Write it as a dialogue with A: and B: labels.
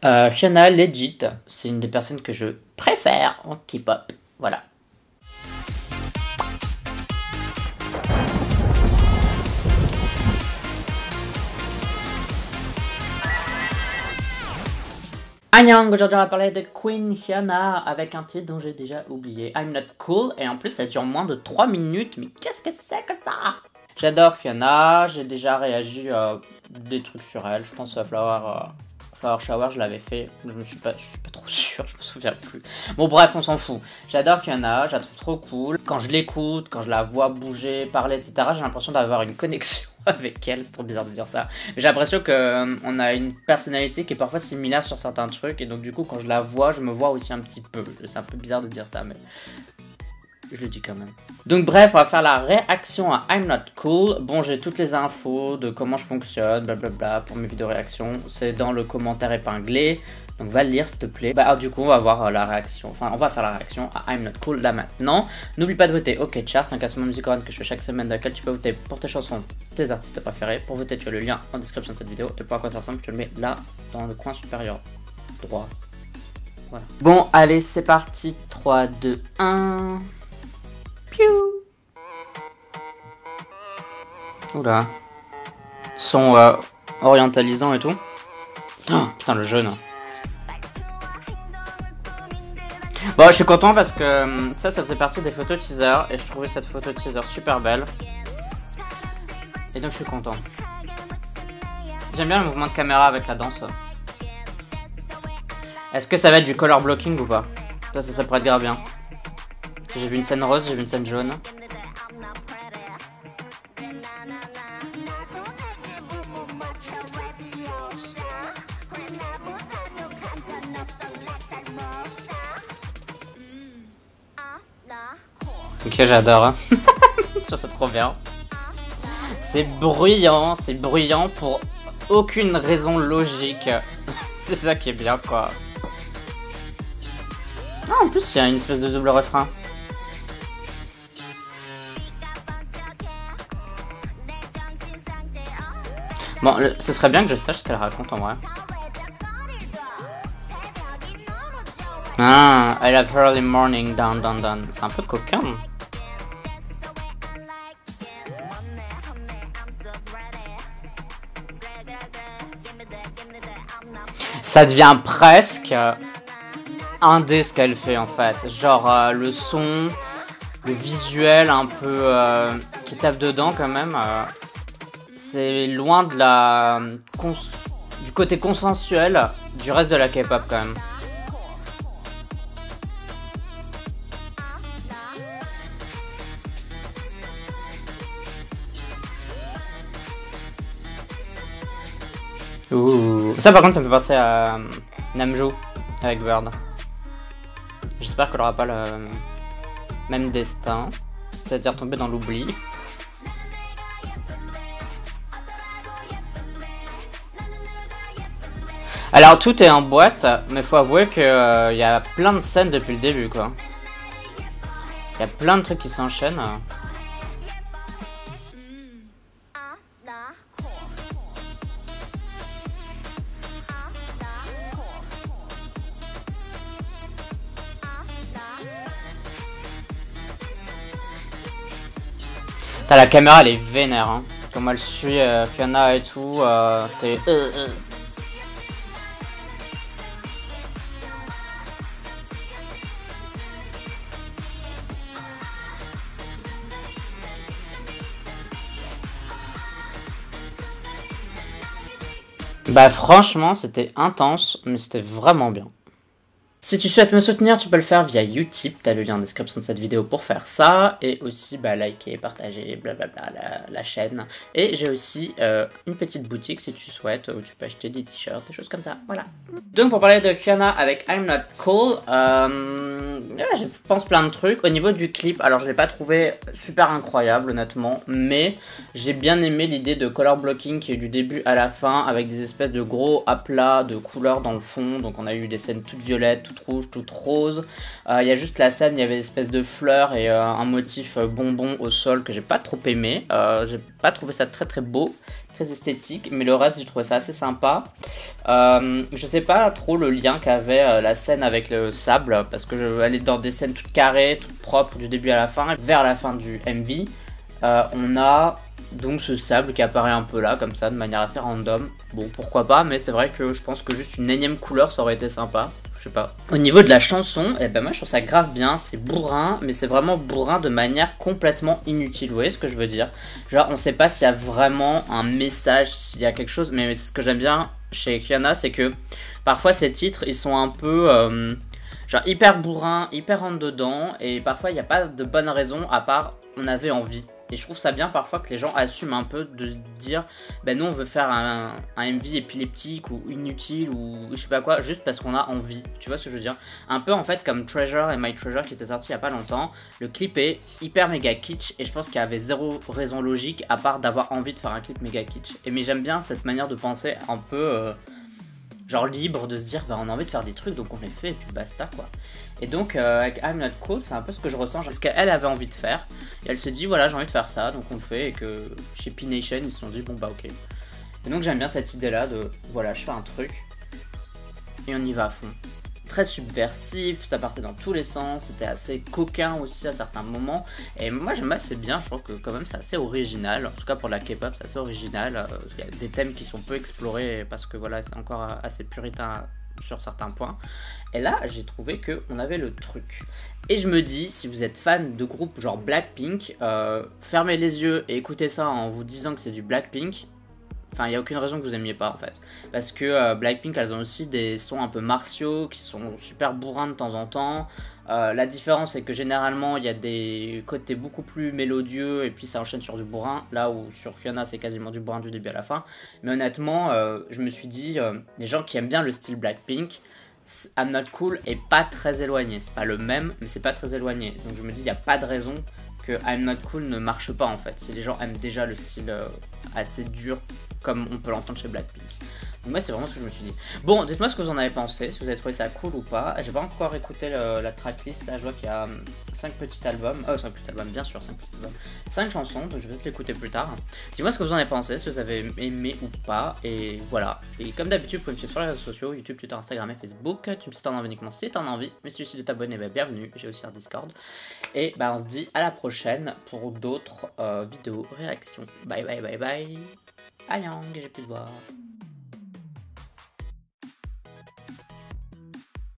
A: Hyuna legit, c'est une des personnes que je préfère en K-pop. Voilà. Annyeong, aujourd'hui on va parler de Queen Hyuna avec un titre dont j'ai déjà oublié, I'm Not Cool, et en plus ça dure moins de 3 minutes, mais qu'est-ce que c'est que ça? J'adore Hyuna, j'ai déjà réagi à des trucs sur elle, je pense à Flower Shower, je l'avais fait, je suis pas trop sûr, je me souviens plus. Bon bref, on s'en fout. j'adore Hyuna, je la trouve trop cool, quand je l'écoute, quand je la vois bouger, parler, etc., j'ai l'impression d'avoir une connexion avec elle, c'est trop bizarre de dire ça. Mais j'ai l'impression qu'on a une personnalité qui est parfois similaire sur certains trucs, et donc du coup quand je la vois, je me vois aussi un petit peu. C'est un peu bizarre de dire ça, mais je le dis quand même. Donc bref, on va faire la réaction à I'm Not Cool. Bon, j'ai toutes les infos de comment je fonctionne, blablabla, pour mes vidéos réactions. C'est dans le commentaire épinglé. Donc va le lire s'il te plaît. Bah alors, du coup on va voir la réaction, enfin on va faire la réaction à I'm Not Cool là maintenant. N'oublie pas de voter OK Chart, c'est un classement musical que je fais chaque semaine dans lequel tu peux voter pour tes chansons, tes artistes préférés. Pour voter tu as le lien en description de cette vidéo et pour à quoi ça ressemble tu le mets là dans le coin supérieur droit. Voilà. Bon allez c'est parti, 3, 2, 1. Piou. Oula. Son orientalisant et tout. Oh, putain le jeune. Bon, je suis content parce que ça faisait partie des photos teaser et je trouvais cette photo teaser super belle. Et donc je suis content. J'aime bien le mouvement de caméra avec la danse. Est-ce que ça va être du color blocking ou pas? Ça pourrait être grave bien. J'ai vu une scène rose, j'ai vu une scène jaune. Ok, j'adore. C'est trop bien. C'est bruyant pour aucune raison logique. C'est ça qui est bien, quoi. Ah, en plus, il y a une espèce de double refrain. Bon, ce serait bien que je sache ce qu'elle raconte en vrai. Ah, I love early morning, down, down, down. C'est un peu coquin. Ça devient presque indé ce qu'elle fait en fait. Genre le son, le visuel un peu qui tape dedans quand même. C'est loin de du côté consensuel du reste de la K-pop quand même. Ouh. Ça par contre ça me fait penser à Namjoon avec Bird. J'espère qu'elle aura pas le même destin, c'est-à-dire tomber dans l'oubli. Alors tout est en boîte, mais faut avouer que y a plein de scènes depuis le début quoi. Il y a plein de trucs qui s'enchaînent. La caméra elle est vénère hein. Comme elle suit Hyuna et tout, t'es... Bah franchement c'était intense, mais c'était vraiment bien. Si tu souhaites me soutenir, tu peux le faire via Utip, t'as le lien en description de cette vidéo pour faire ça, et aussi bah, liker, partager, blablabla la chaîne. Et j'ai aussi une petite boutique si tu souhaites, où tu peux acheter des t-shirts, des choses comme ça, voilà. Donc pour parler de Hyuna avec I'm Not Cool, je pense plein de trucs. Au niveau du clip, alors je l'ai pas trouvé super incroyable honnêtement, mais j'ai bien aimé l'idée de color blocking qui est du début à la fin, avec des espèces de gros aplats de couleurs dans le fond, donc on a eu des scènes toutes violettes, toutes rouges, toutes roses. Il y a juste la scène, il y avait une espèce de fleurs et un motif bonbon au sol que j'ai pas trop aimé. J'ai pas trouvé ça très très beau, très esthétique, mais le reste j'ai trouvé ça assez sympa. Je sais pas trop le lien qu'avait la scène avec le sable, parce que elle est dans des scènes toutes carrées, toutes propres du début à la fin. Vers la fin du MV, on a donc ce sable qui apparaît un peu là, comme ça, de manière assez random. Bon, pourquoi pas, mais c'est vrai que je pense que juste une énième couleur, ça aurait été sympa. Je sais pas. Au niveau de la chanson, eh ben moi je trouve ça grave bien, c'est bourrin, mais c'est vraiment bourrin de manière complètement inutile, vous voyez ce que je veux dire? Genre on sait pas s'il y a vraiment un message, s'il y a quelque chose, mais ce que j'aime bien chez Kiana, c'est que parfois ces titres, ils sont un peu... genre hyper bourrin, hyper rentre dedans, et parfois il n'y a pas de bonne raison à part on avait envie. Et je trouve ça bien parfois que les gens assument un peu de se dire ben nous on veut faire un MV épileptique ou inutile ou je sais pas quoi juste parce qu'on a envie, tu vois ce que je veux dire? Un peu en fait comme Treasure et My Treasure qui était sorti il y a pas longtemps. Le clip est hyper méga kitsch et je pense qu'il y avait zéro raison logique à part d'avoir envie de faire un clip méga kitsch. Mais j'aime bien cette manière de penser un peu genre libre, de se dire bah on a envie de faire des trucs donc on les fait et puis basta quoi. Et donc avec I'm Not Cool c'est un peu ce que je ressens, parce qu'elle avait envie de faire et elle se dit voilà j'ai envie de faire ça donc on le fait, et que chez P-Nation ils se sont dit bon bah ok. Et donc j'aime bien cette idée là de voilà je fais un truc et on y va à fond. Très subversif, ça partait dans tous les sens, c'était assez coquin aussi à certains moments. Et moi j'aime assez bien, je trouve que quand même c'est assez original, en tout cas pour la K-pop c'est assez original. Il y a des thèmes qui sont peu explorés parce que voilà c'est encore assez puritain sur certains points. Et là j'ai trouvé qu'on avait le truc. Et je me dis, si vous êtes fan de groupes genre Blackpink, fermez les yeux et écoutez ça en vous disant que c'est du Blackpink. Enfin, il n'y a aucune raison que vous aimiez pas en fait. Parce que Blackpink, elles ont aussi des sons un peu martiaux qui sont super bourrins de temps en temps. La différence, c'est que généralement, il y a des côtés beaucoup plus mélodieux et puis ça enchaîne sur du bourrin. Là où sur Hyuna, c'est quasiment du bourrin du début à la fin. Mais honnêtement, je me suis dit, les gens qui aiment bien le style Blackpink, I'm Not Cool est pas très éloigné. C'est pas le même, mais c'est pas très éloigné. Donc je me dis, il n'y a pas de raison que I'm Not Cool ne marche pas en fait. Si les gens aiment déjà le style assez dur comme on peut l'entendre chez Blackpink. Donc moi c'est vraiment ce que je me suis dit. Bon, dites-moi ce que vous en avez pensé, si vous avez trouvé ça cool ou pas. J'ai pas encore écouté la tracklist, là je vois qu'il y a 5 petits albums. 5 petits albums, bien sûr, 5 petits albums. 5 chansons, donc je vais peut-être l'écouter plus tard. Dis-moi ce que vous en avez pensé, si vous avez aimé ou pas. Et voilà. Et comme d'habitude, vous pouvez me suivre sur les réseaux sociaux, YouTube, Twitter, Instagram et Facebook. Tu me si t'en as envie uniquement si t'en as envie. Mais si tu décides de t'abonner, bah, bienvenue. J'ai aussi un Discord. Et bah on se dit à la prochaine pour d'autres vidéos réactions. Bye bye bye bye. Ayang, j'ai pu te voir.